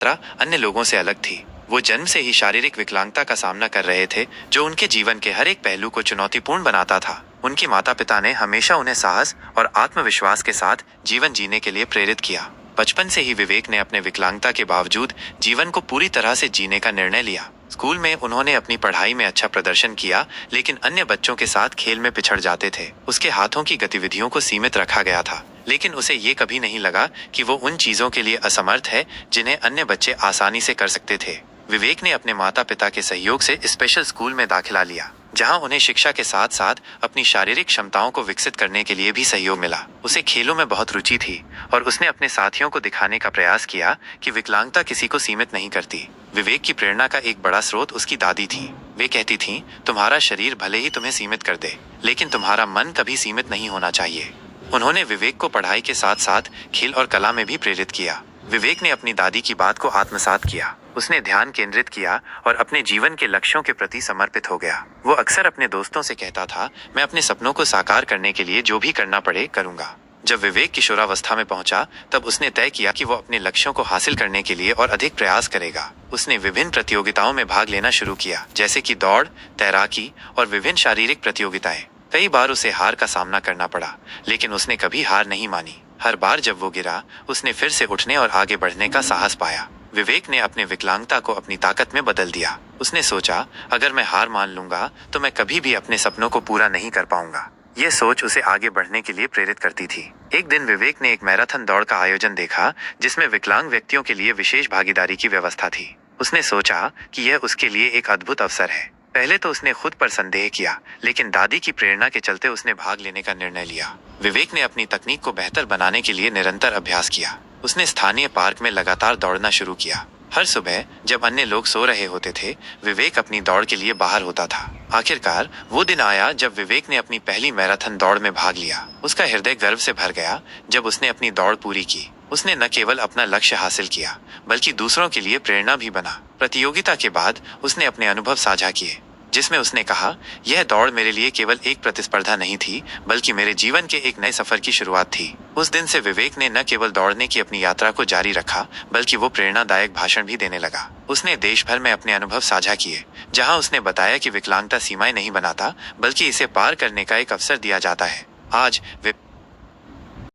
यात्रा अन्य लोगों से अलग थी। वो जन्म से ही शारीरिक विकलांगता का सामना कर रहे थे, जो उनके जीवन के हर एक पहलू को चुनौतीपूर्ण बनाता था। उनके माता पिता ने हमेशा उन्हें साहस और आत्मविश्वास के साथ जीवन जीने के लिए प्रेरित किया। बचपन से ही विवेक ने अपने विकलांगता के बावजूद जीवन को पूरी तरह से जीने का निर्णय लिया। स्कूल में उन्होंने अपनी पढ़ाई में अच्छा प्रदर्शन किया, लेकिन अन्य बच्चों के साथ खेल में पिछड़ जाते थे। उसके हाथों की गतिविधियों को सीमित रखा गया था, लेकिन उसे ये कभी नहीं लगा कि वो उन चीजों के लिए असमर्थ है जिन्हें अन्य बच्चे आसानी से कर सकते थे। विवेक ने अपने माता पिता के सहयोग से स्पेशल स्कूल में दाखिला लिया, जहां उन्हें शिक्षा के साथ साथ अपनी शारीरिक क्षमताओं को विकसित करने के लिए भी सहयोग मिला। उसे खेलों में बहुत रुचि थी और उसने अपने साथियों को दिखाने का प्रयास किया कि विकलांगता किसी को सीमित नहीं करती। विवेक की प्रेरणा का एक बड़ा स्रोत उसकी दादी थी। वे कहती थीं, तुम्हारा शरीर भले ही तुम्हें सीमित कर दे, लेकिन तुम्हारा मन कभी सीमित नहीं होना चाहिए। उन्होंने विवेक को पढ़ाई के साथ साथ खेल और कला में भी प्रेरित किया। विवेक ने अपनी दादी की बात को आत्मसात किया। उसने ध्यान केंद्रित किया और अपने जीवन के लक्ष्यों के प्रति समर्पित हो गया। वो अक्सर अपने दोस्तों से कहता था, मैं अपने सपनों को साकार करने के लिए जो भी करना पड़े करूंगा। जब विवेक किशोरावस्था में पहुंचा, तब उसने तय किया कि वो अपने लक्ष्यों को हासिल करने के लिए और अधिक प्रयास करेगा। उसने विभिन्न प्रतियोगिताओं में भाग लेना शुरू किया, जैसे कि दौड़, तैराकी और विभिन्न शारीरिक प्रतियोगिताएं। कई बार उसे हार का सामना करना पड़ा, लेकिन उसने कभी हार नहीं मानी। हर बार जब वो गिरा, उसने फिर से उठने और आगे बढ़ने का साहस पाया। विवेक ने अपने विकलांगता को अपनी ताकत में बदल दिया। उसने सोचा, अगर मैं हार मान लूंगा तो मैं कभी भी अपने सपनों को पूरा नहीं कर पाऊंगा। यह सोच उसे आगे बढ़ने के लिए प्रेरित करती थी। एक दिन विवेक ने एक मैराथन दौड़ का आयोजन देखा, जिसमें विकलांग व्यक्तियों के लिए विशेष भागीदारी की व्यवस्था थी। उसने सोचा कि यह उसके लिए एक अद्भुत अवसर है। पहले तो उसने खुद पर संदेह किया, लेकिन दादी की प्रेरणा के चलते उसने भाग लेने का निर्णय लिया। विवेक ने अपनी तकनीक को बेहतर बनाने के लिए निरंतर अभ्यास किया। उसने स्थानीय पार्क में लगातार दौड़ना शुरू किया। हर सुबह जब अन्य लोग सो रहे होते थे, विवेक अपनी दौड़ के लिए बाहर होता था। आखिरकार वो दिन आया जब विवेक ने अपनी पहली मैराथन दौड़ में भाग लिया। उसका हृदय गर्व से भर गया जब उसने अपनी दौड़ पूरी की। उसने न केवल अपना लक्ष्य हासिल किया, बल्कि दूसरों के लिए प्रेरणा भी बना। प्रतियोगिता के बाद उसने अपने अनुभव साझा किए, जिसमें उसने कहा, यह दौड़ मेरे लिए केवल एक प्रतिस्पर्धा नहीं थी, बल्कि मेरे जीवन के एक नए सफर की शुरुआत थी। उस दिन से विवेक ने न केवल दौड़ने की अपनी यात्रा को जारी रखा, बल्कि वो प्रेरणादायक भाषण भी देने लगा। उसने देश भर में अपने अनुभव साझा किए, जहां उसने बताया कि विकलांगता सीमाएं नहीं बनाता, बल्कि इसे पार करने का एक अवसर दिया जाता है। आज वे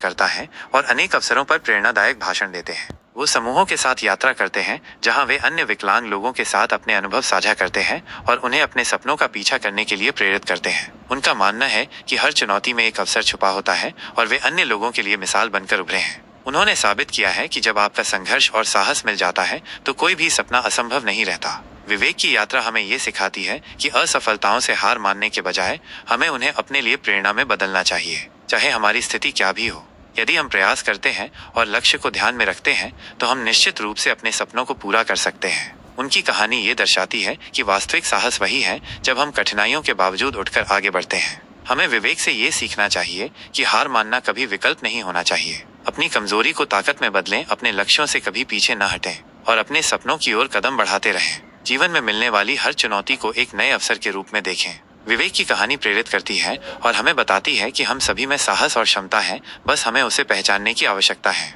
करता है और अनेक अवसरों पर प्रेरणादायक भाषण देते हैं। वो समूहों के साथ यात्रा करते हैं, जहां वे अन्य विकलांग लोगों के साथ अपने अनुभव साझा करते हैं और उन्हें अपने सपनों का पीछा करने के लिए प्रेरित करते हैं। उनका मानना है कि हर चुनौती में एक अवसर छुपा होता है और वे अन्य लोगों के लिए मिसाल बनकर उभरे हैं। उन्होंने साबित किया है कि जब आपका संघर्ष और साहस मिल जाता है, तो कोई भी सपना असंभव नहीं रहता। विवेक की यात्रा हमें ये सिखाती है कि असफलताओं से हार मानने के बजाय हमें उन्हें अपने लिए प्रेरणा में बदलना चाहिए, चाहे हमारी स्थिति क्या भी हो। यदि हम प्रयास करते हैं और लक्ष्य को ध्यान में रखते हैं, तो हम निश्चित रूप से अपने सपनों को पूरा कर सकते हैं। उनकी कहानी ये दर्शाती है कि वास्तविक साहस वही है जब हम कठिनाइयों के बावजूद उठकर आगे बढ़ते हैं। हमें विवेक से ये सीखना चाहिए कि हार मानना कभी विकल्प नहीं होना चाहिए। अपनी कमजोरी को ताकत में बदलें, अपने लक्ष्यों से कभी पीछे न हटें और अपने सपनों की ओर कदम बढ़ाते रहें। जीवन में मिलने वाली हर चुनौती को एक नए अवसर के रूप में देखें। विवेक की कहानी प्रेरित करती है और हमें बताती है कि हम सभी में साहस और क्षमता है, बस हमें उसे पहचानने की आवश्यकता है।